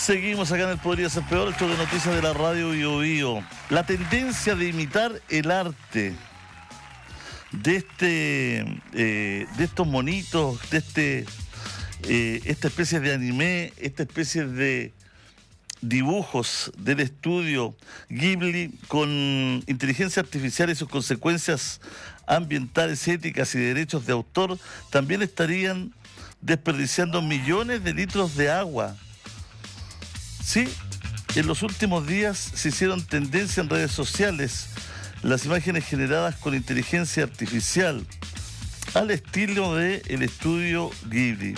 Seguimos acá en el Podría Ser Peor, esto de noticias de la radio Bio Bio. La tendencia de imitar el arte de estos monitos, esta especie de anime, esta especie de dibujos del estudio Ghibli con inteligencia artificial y sus consecuencias ambientales, éticas y derechos de autor, también estarían desperdiciando millones de litros de agua. Sí, en los últimos días se hicieron tendencia en redes sociales las imágenes generadas con inteligencia artificial al estilo del estudio Ghibli.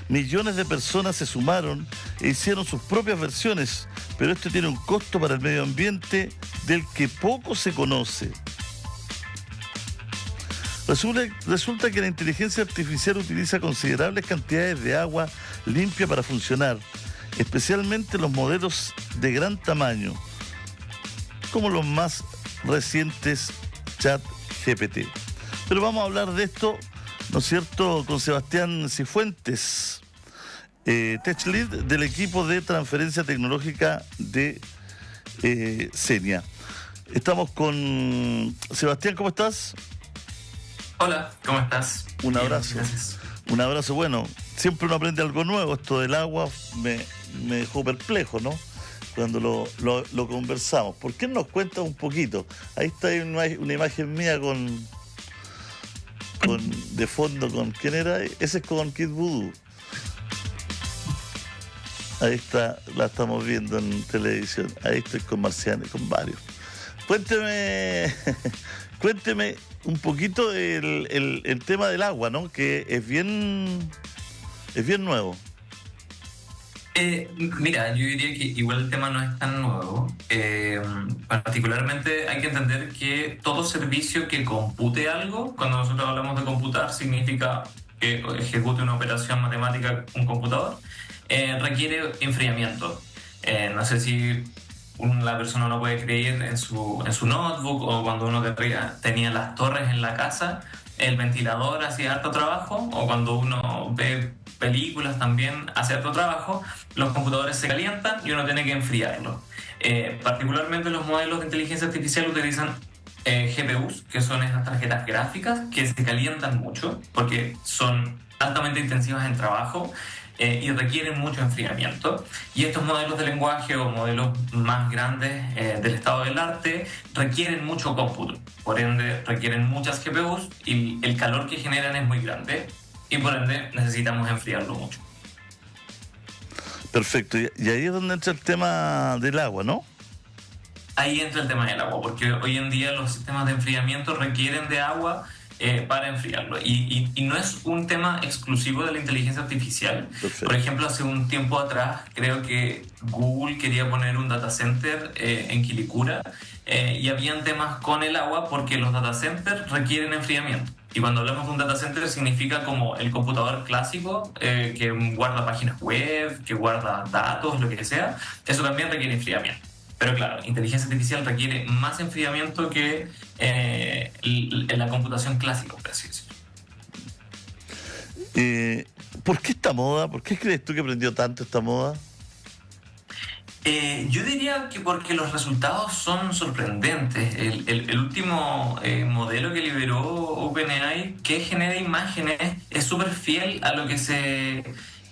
Millones de personas se sumaron e hicieron sus propias versiones, pero esto tiene un costo para el medio ambiente del que poco se conoce. Resulta que la inteligencia artificial utiliza considerables cantidades de agua limpia para funcionar, especialmente los modelos de gran tamaño, como los más recientes ChatGPT. Pero vamos a hablar de esto, ¿no es cierto?, con Sebastián Cifuentes, Tech Lead del equipo de transferencia tecnológica de Senia. Estamos con Sebastián, ¿cómo estás? Hola, ¿cómo estás? Un abrazo. Bien, gracias. Un abrazo. Bueno, siempre uno aprende algo nuevo. Esto del agua me dejó perplejo, ¿no? Cuando lo conversamos. ¿Por qué no nos cuentas un poquito? Ahí está una imagen mía con de fondo con ¿quién era? Ese es con Kid Voodoo. Ahí está, la estamos viendo en televisión. Ahí estoy con Marciano, con varios. Cuénteme un poquito el tema del agua, ¿no? Que es bien nuevo. Mira, yo diría que igual el tema no es tan nuevo. Particularmente hay que entender que todo servicio que compute algo, cuando nosotros hablamos de computar, significa que ejecute una operación matemática un computador, requiere enfriamiento. No sé si la persona no puede creer en su notebook, o cuando uno tenía las torres en la casa, el ventilador hacía harto trabajo, o cuando uno ve películas también hace harto trabajo, los computadores se calientan y uno tiene que enfriarlos. Particularmente los modelos de inteligencia artificial utilizan GPUs, que son estas tarjetas gráficas que se calientan mucho porque son altamente intensivas en trabajo y requieren mucho enfriamiento. Y estos modelos de lenguaje o modelos más grandes del estado del arte requieren mucho cómputo, por ende requieren muchas GPUs y el calor que generan es muy grande y por ende necesitamos enfriarlo mucho. Perfecto, y ahí es donde entra el tema del agua, ¿no? Ahí entra el tema del agua, porque hoy en día los sistemas de enfriamiento requieren de agua para enfriarlo. Y no es un tema exclusivo de la inteligencia artificial. Perfecto. Por ejemplo, hace un tiempo atrás, creo que Google quería poner un data center en Quilicura y habían temas con el agua porque los data centers requieren enfriamiento. Y cuando hablamos de un data center significa como el computador clásico que guarda páginas web, que guarda datos, lo que sea. Eso también requiere enfriamiento. Pero claro, inteligencia artificial requiere más enfriamiento que la computación clásica, por así decirlo. ¿Por qué esta moda? ¿Por qué crees tú que prendió tanto esta moda? Yo diría que porque los resultados son sorprendentes. El último modelo que liberó OpenAI, que genera imágenes, es súper fiel a lo que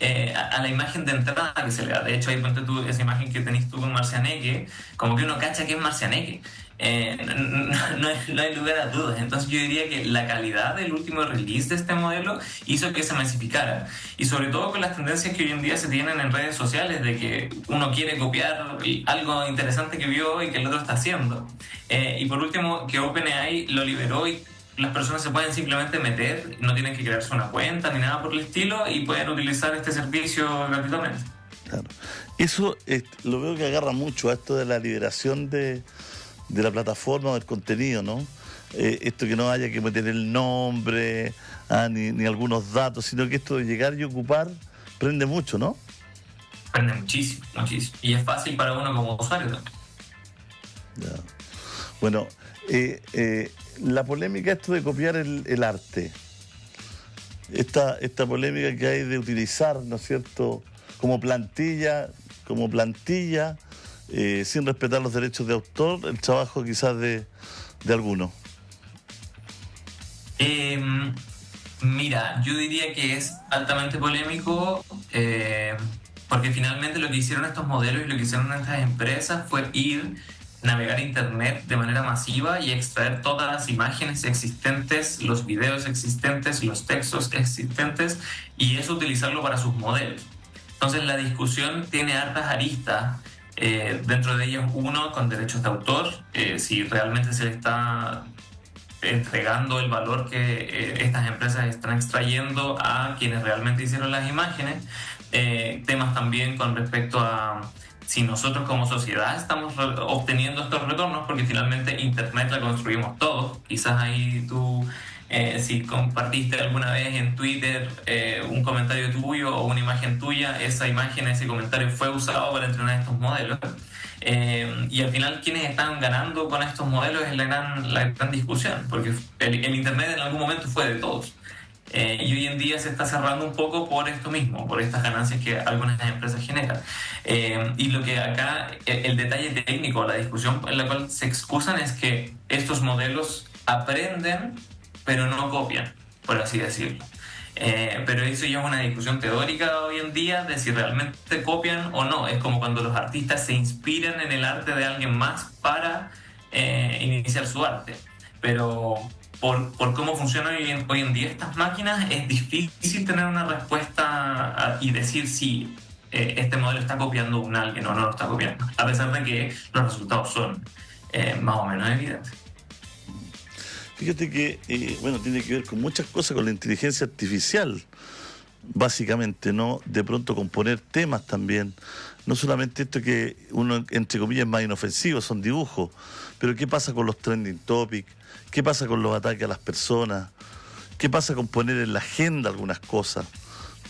a la imagen de entrada que se le da. De hecho, ahí ponte tú esa imagen que tenés tú con Marcianeque, como que uno cacha que es Marcianeque. No hay lugar a dudas. Entonces yo diría que la calidad del último release de este modelo hizo que se masificara, y sobre todo con las tendencias que hoy en día se tienen en redes sociales de que uno quiere copiar algo interesante que vio y que el otro está haciendo, y por último que OpenAI lo liberó y las personas se pueden simplemente meter, no tienen que crearse una cuenta ni nada por el estilo y pueden utilizar este servicio gratuitamente. Claro. Eso lo veo que agarra mucho a esto de la liberación de la plataforma o del contenido, ¿no? Esto que no haya que meter el nombre ni algunos datos, sino que esto de llegar y ocupar prende mucho, ¿no? Prende muchísimo, muchísimo. Y es fácil para uno como usuario también. Ya. Bueno, la polémica esto de copiar el arte, esta polémica que hay de utilizar, ¿no es cierto?, como plantilla como plantilla, sin respetar los derechos de autor, el trabajo quizás de algunos. Mira, yo diría que es altamente polémico, porque finalmente lo que hicieron estos modelos y lo que hicieron estas empresas fue navegar Internet de manera masiva y extraer todas las imágenes existentes, los videos existentes, los textos existentes, y eso utilizarlo para sus modelos. Entonces la discusión tiene hartas aristas, dentro de ellas uno con derechos de autor, si realmente se le está entregando el valor que estas empresas están extrayendo a quienes realmente hicieron las imágenes. Temas también con respecto a si nosotros como sociedad estamos obteniendo estos retornos, porque finalmente Internet la construimos todos. Quizás ahí tú, si compartiste alguna vez en Twitter un comentario tuyo o una imagen tuya, esa imagen, ese comentario fue usado para entrenar estos modelos. Y al final quienes están ganando con estos modelos es la gran discusión, porque el Internet en algún momento fue de todos. Y hoy en día se está cerrando un poco por esto mismo, por estas ganancias que algunas empresas generan. Y lo que acá, el detalle técnico, la discusión en la cual se excusan es que estos modelos aprenden, pero no copian, por así decirlo. Pero eso ya es una discusión teórica hoy en día de si realmente copian o no. Es como cuando los artistas se inspiran en el arte de alguien más para iniciar su arte. Pero por cómo funcionan hoy en día estas máquinas, es difícil tener una respuesta y decir si este modelo está copiando un alguien o no lo está copiando, a pesar de que los resultados son más o menos evidentes. Fíjate que, tiene que ver con muchas cosas, con la inteligencia artificial, básicamente, ¿no? De pronto componer temas también. No solamente esto que uno, entre comillas, es más inofensivo, son dibujos, pero ¿qué pasa con los trending topics? ¿Qué pasa con los ataques a las personas? ¿Qué pasa con poner en la agenda algunas cosas?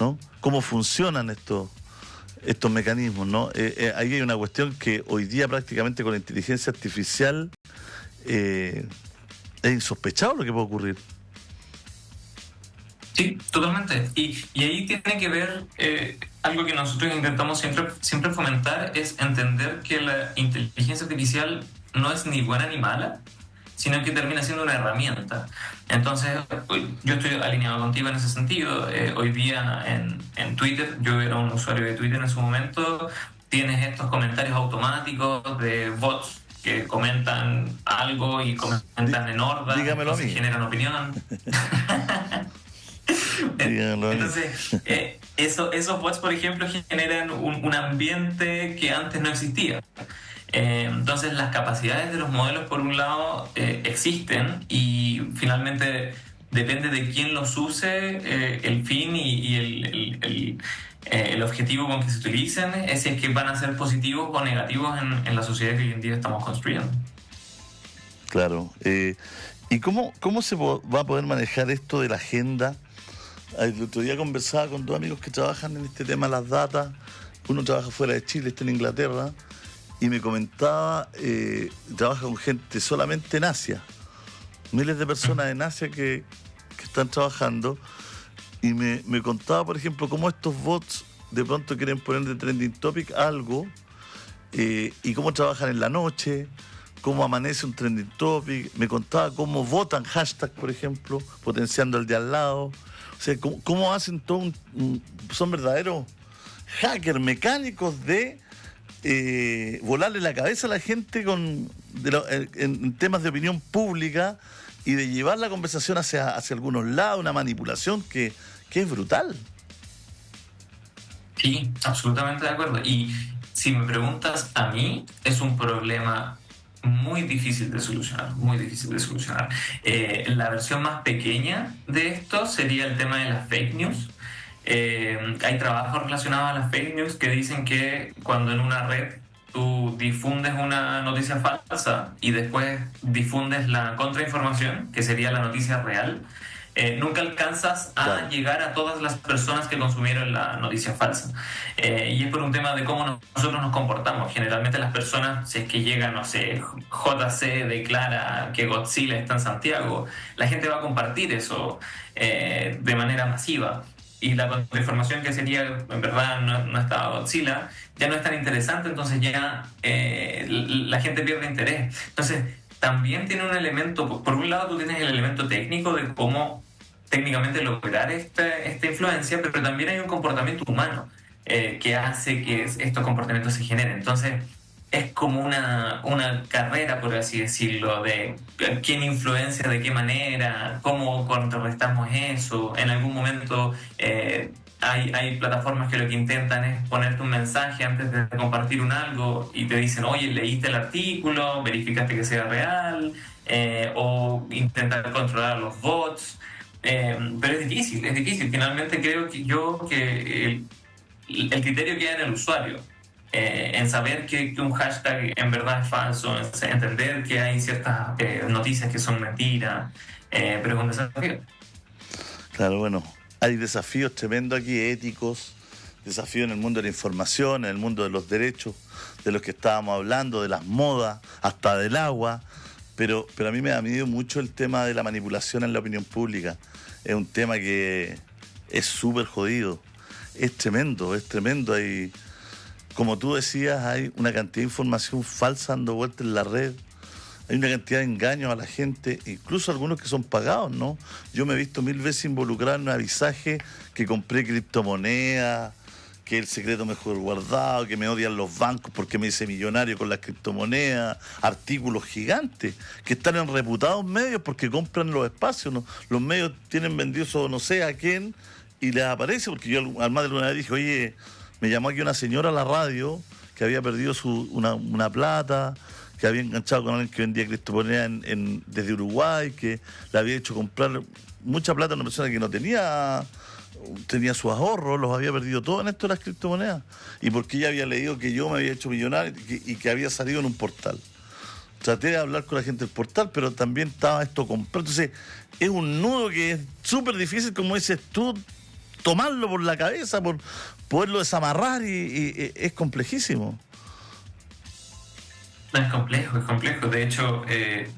¿No? ¿Cómo funcionan estos mecanismos? ¿No? Ahí hay una cuestión que hoy día prácticamente con la inteligencia artificial es insospechado lo que puede ocurrir. Sí, totalmente. Y ahí tiene que ver algo que nosotros intentamos siempre fomentar, es entender que la inteligencia artificial no es ni buena ni mala, sino que termina siendo una herramienta. Entonces, yo estoy alineado contigo en ese sentido. Hoy día en Twitter, yo era un usuario de Twitter en su momento, tienes estos comentarios automáticos de bots que comentan algo y comentan en horda, entonces generan opinión. Entonces, esos bots, por ejemplo, generan un ambiente que antes no existía. Entonces, las capacidades de los modelos, por un lado, existen, y finalmente depende de quién los use, el fin y el objetivo con que se utilicen, es si es que van a ser positivos o negativos en la sociedad que hoy en día estamos construyendo. Claro. ¿Y cómo se va a poder manejar esto de la agenda? El otro día conversaba con dos amigos que trabajan en este tema, las datas. Uno trabaja fuera de Chile, está en Inglaterra, y me comentaba, trabaja con gente solamente en Asia, miles de personas en Asia que están trabajando, y me contaba, por ejemplo, cómo estos bots de pronto quieren poner de trending topic algo, y cómo trabajan en la noche, cómo amanece un trending topic. Me contaba cómo votan hashtag, por ejemplo, potenciando al de al lado. O sea, cómo hacen todo son verdaderos hackers mecánicos de volarle la cabeza a la gente en temas de opinión pública, y de llevar la conversación hacia algunos lados, una manipulación que es brutal. Sí, absolutamente de acuerdo. Y si me preguntas a mí, es un problema muy difícil de solucionar, muy difícil de solucionar. La versión más pequeña de esto sería el tema de las fake news. Hay trabajos relacionados a las fake news que dicen que cuando en una red tú difundes una noticia falsa y después difundes la contrainformación, que sería la noticia real, nunca alcanzas a llegar a todas las personas que consumieron la noticia falsa. Y es por un tema de cómo nosotros nos comportamos. Generalmente las personas, si es que llegan, no sé, JC declara que Godzilla está en Santiago, la gente va a compartir eso de manera masiva. y la contrainformación que sería, en verdad, no estaba Godzilla, ya no es tan interesante, entonces ya la gente pierde interés. Entonces, también tiene un elemento, por un lado tú tienes el elemento técnico de cómo técnicamente lograr esta influencia, pero también hay un comportamiento humano que hace que estos comportamientos se generen. Entonces, es como una carrera, por así decirlo, de quién influencia de qué manera, cómo contrarrestamos eso. En algún momento hay plataformas que lo que intentan es ponerte un mensaje antes de compartir un algo y te dicen, oye, leíste el artículo, verificaste que sea real, o intentar controlar los bots. Pero es difícil. Finalmente creo que el criterio queda en el usuario. En saber que un hashtag en verdad es falso, en entender que hay ciertas noticias que son mentiras, pero es un desafío. Claro, bueno, hay desafíos tremendos aquí, éticos, desafíos en el mundo de la información, en el mundo de los derechos, de los que estábamos hablando, de las modas, hasta del agua, pero a mí me ha medido mucho el tema de la manipulación en la opinión pública. Es un tema que es súper jodido, es tremendo, hay... Como tú decías, hay una cantidad de información falsa dando vueltas en la red. Hay una cantidad de engaños a la gente, incluso algunos que son pagados, ¿no? Yo me he visto 1000 veces involucrado en un avisaje que compré criptomonedas, que el secreto mejor guardado, que me odian los bancos porque me hice millonario con las criptomonedas, artículos gigantes que están en reputados medios porque compran los espacios, ¿no? Los medios tienen vendidos o no sé a quién y les aparece, porque yo al más de una vez dije, oye... Me llamó aquí una señora a la radio que había perdido una plata, que había enganchado con alguien que vendía criptomonedas desde Uruguay, que le había hecho comprar mucha plata a una persona que no tenía sus ahorros, los había perdido todo en esto de las criptomonedas. Y porque ella había leído que yo me había hecho millonario y que había salido en un portal. Traté de hablar con la gente del portal, pero también estaba esto comprado. Entonces, es un nudo que es súper difícil, como dices tú, tomarlo por la cabeza, por poderlo desamarrar y es complejísimo. Es complejo. De hecho,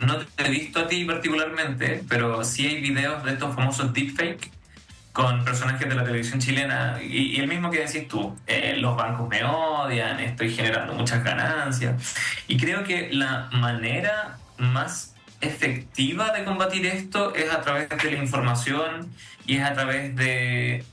no te he visto a ti particularmente, pero sí hay videos de estos famosos deepfake con personajes de la televisión chilena y el mismo que decís tú, los bancos me odian, estoy generando muchas ganancias. Y creo que la manera más efectiva de combatir esto es a través de la información y es a través de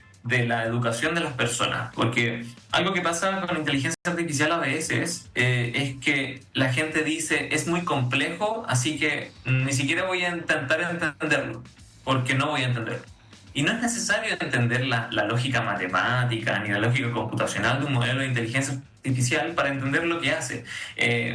la educación de las personas, porque algo que pasa con la inteligencia artificial a veces es que la gente dice es muy complejo, así que ni siquiera voy a intentar entenderlo, porque no voy a entenderlo. Y no es necesario entender la lógica matemática ni la lógica computacional de un modelo de inteligencia artificial para entender lo que hace.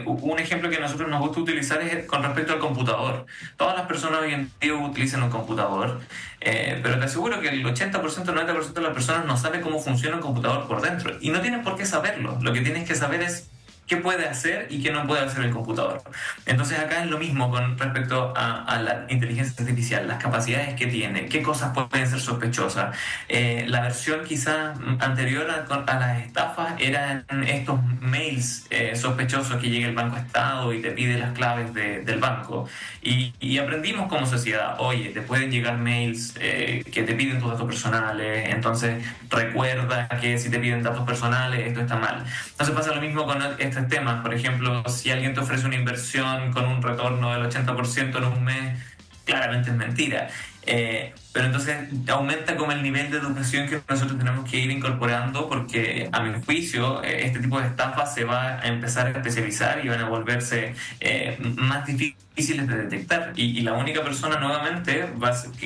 Un ejemplo que a nosotros nos gusta utilizar es con respecto al computador. Todas las personas hoy en día utilizan un computador, pero te aseguro que el 80%, 90% de las personas no sabe cómo funciona un computador por dentro. Y no tienen por qué saberlo. Lo que tienes que saber es qué puede hacer y qué no puede hacer el computador. Entonces acá es lo mismo con respecto a la inteligencia artificial, las capacidades que tiene, qué cosas pueden ser sospechosas. La versión quizás anterior a las estafas eran estos mails sospechosos que llega el Banco Estado y te pide las claves del banco. Y aprendimos como sociedad, oye, te pueden llegar mails que te piden tus datos personales, entonces recuerda que si te piden datos personales esto está mal. Entonces pasa lo mismo con estos temas. Por ejemplo, si alguien te ofrece una inversión con un retorno del 80% en un mes, claramente es mentira. Pero entonces aumenta como el nivel de educación que nosotros tenemos que ir incorporando, porque a mi juicio este tipo de estafas se va a empezar a especializar y van a volverse más difíciles de detectar, y la única persona nuevamente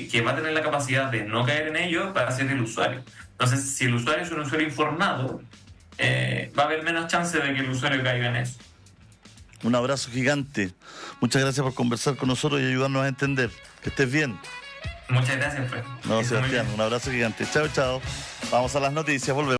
que va a tener la capacidad de no caer en ello va a ser el usuario. Entonces, si el usuario es un usuario informado, va a haber menos chance de que el usuario caiga en eso. Un abrazo gigante. Muchas gracias por conversar con nosotros y ayudarnos a entender. Que estés bien. Muchas gracias, pues. No, Sebastián, un abrazo gigante. Chao, chao. Vamos a las noticias, volvemos.